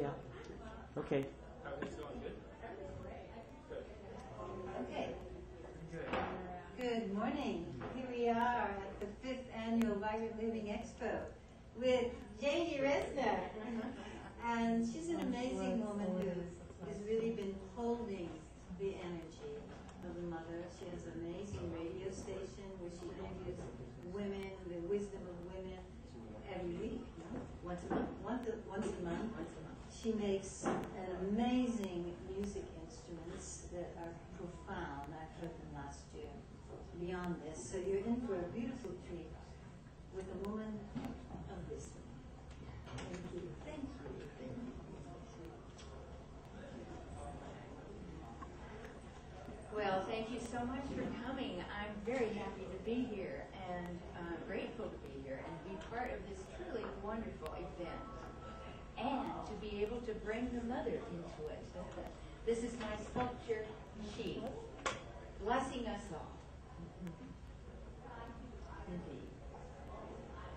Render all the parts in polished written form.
Yeah. Okay. Everything's going good? Good. Okay. Good. Good morning. Here we are at the 5th Annual Vibrant Living Expo with Janie Expo. And she's an amazing woman who has really been holding the energy of the mother. She has an amazing radio station where she interviews women, the wisdom of women, every week. Once a month. Once a month. She makes an amazing music instruments that are profound. I've heard them last year. Beyond this, so you're in for a beautiful treat with a woman of wisdom. Thank you. Thank you. Thank you. Well, thank you so much for coming. I'm very happy to be here and grateful to be here and be part of this truly wonderful event. And to be able to bring the mother into it. This is my sculpture, she, blessing us all. Indeed.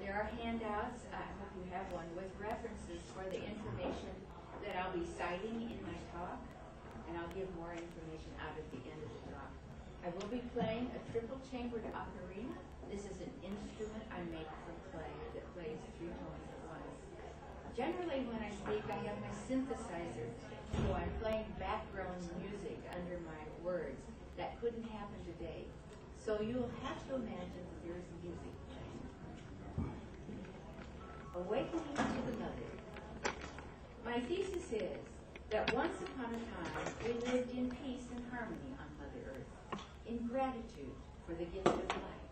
There are handouts, I hope you have one, with references for the information that I'll be citing in my talk, and I'll give more information out at the end of the talk. I will be playing a triple-chambered ocarina. This is an instrument I make from clay that plays 3 tones at once. Generally, when I speak, I have my synthesizer, so I'm playing background music under my words. That couldn't happen today. So you'll have to imagine that there is music playing. Awakening to the Mother. My thesis is that once upon a time, we lived in peace and harmony on Mother Earth, in gratitude for the gift of life.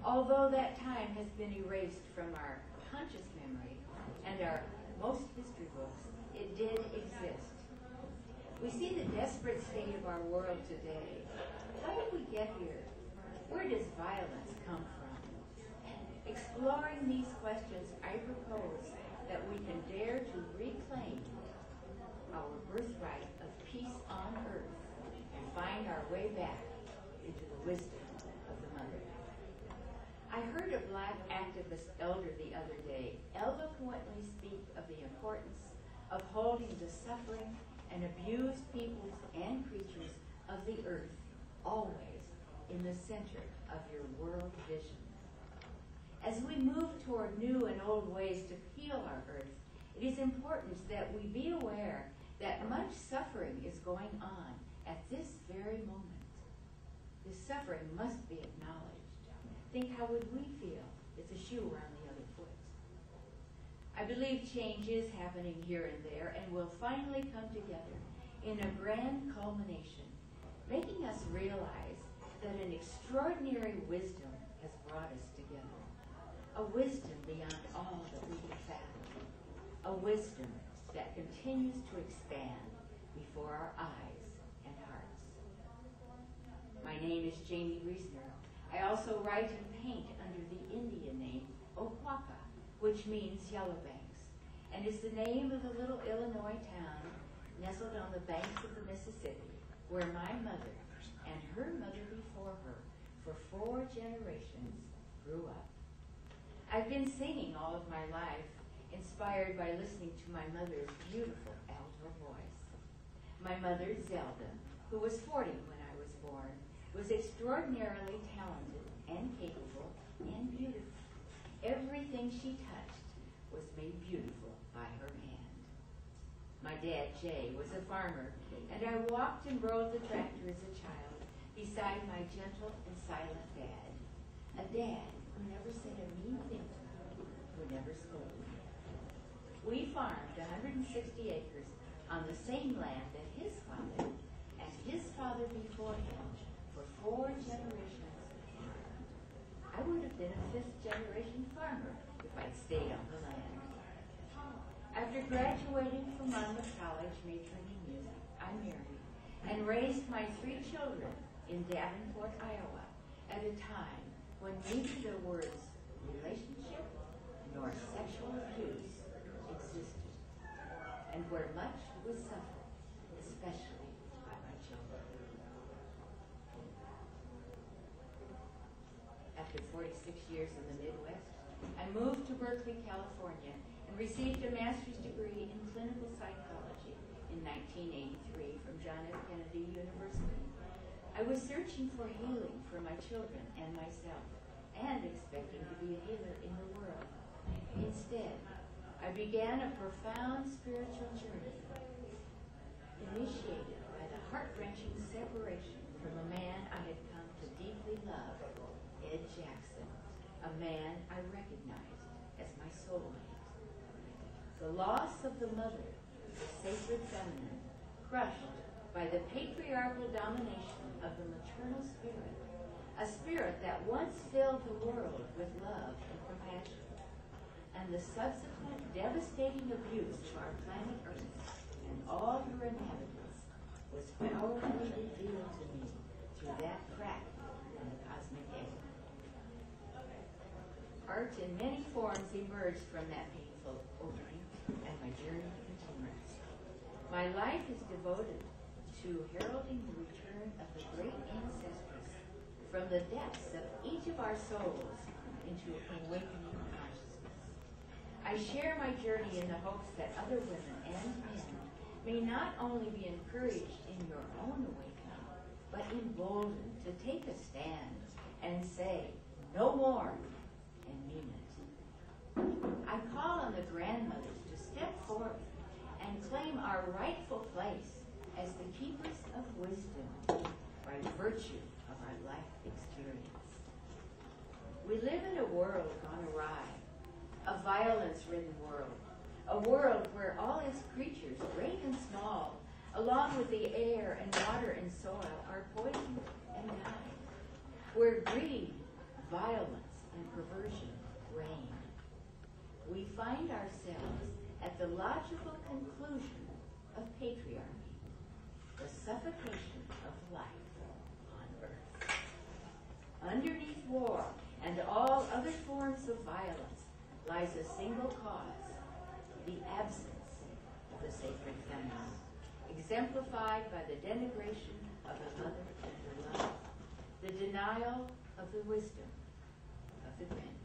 Although that time has been erased from our conscious memory and our most history books, it did exist. We see the desperate state of our world today. How did we get here? Where does violence come from? Exploring these questions, I propose that we can dare to reclaim our birthright of peace on earth and find our way back into the wisdom of the mother. I heard a Black activist elder the other day eloquently speak of the importance of holding the suffering and abused peoples and creatures of the earth always in the center of your world vision. As we move toward new and old ways to heal our earth, it is important that we be aware that much suffering is going on at this very moment. This suffering must be acknowledged. Think, how would we feel if the shoe were on the other foot? I believe change is happening here and there and will finally come together in a grand culmination, making us realize that an extraordinary wisdom has brought us together. A wisdom beyond all that we can fathom. A wisdom that continues to expand before our eyes and hearts. My name is Janie Expo. I also write and paint under the Indian name Oaxaca, which means Yellow Banks, and is the name of the little Illinois town nestled on the banks of the Mississippi, where my mother and her mother before her for 4 generations grew up. I've been singing all of my life, inspired by listening to my mother's beautiful alto voice. My mother, Zelda, who was 40 when I was born, was extraordinarily talented and capable and beautiful. Everything she touched was made beautiful by her hand. My dad, Jay, was a farmer, and I walked and rode the tractor as a child beside my gentle and silent dad. A dad who never said a mean thing to me, who never scolded me. We farmed 160 acres on the same land that his father and his father before him for 4 generations farmed. I would have been a 5th generation farmer if I'd stayed on the land. After graduating from Monmouth College, majoring in music, I married and raised my 3 children in Davenport, Iowa, at a time when neither the words relationship nor sexual abuse existed, and where much was suffered, especially by my children. After 46 years in the Midwest, I moved to Berkeley, California, and received a master's degree in clinical psychology in 1983 from John F. Kennedy University. I was searching for healing for my children and myself, and expecting to be a healer in the world. Instead, I began a profound spiritual journey, initiated by the heart-wrenching separation from a man I had come to deeply love, Ed Jackson, a man I recognized as my soulmate. The loss of the mother, the sacred feminine, crushed by the patriarchal domination of the maternal spirit, a spirit that once filled the world with love and compassion, and the subsequent devastating abuse of our planet Earth and all her inhabitants was powerfully revealed to me through that crack in the cosmic egg. Art in many forms emerged from that painful opening, and my journey continues. My life is devoted to heralding the return of the great ancestress from the depths of each of our souls into awakening consciousness. I share my journey in the hopes that other women and men may not only be encouraged in your own awakening, but emboldened to take a stand and say, no more, and mean it. I call on the grandmothers to step forth and claim our rightful place as the keepers of wisdom by virtue of our life experience. We live in a world gone awry, a violence-ridden world, a world where all its creatures, great and small, along with the air and water and soil, are poisoned and dying, where greed, violence, and perversion reign. We find ourselves at the logical conclusion of patriarchy, the suffocation of life on earth. Underneath war and all other forms of violence lies a single cause, the absence of the sacred feminine, exemplified by the denigration of the mother and her love, the denial of the wisdom of the grandmother.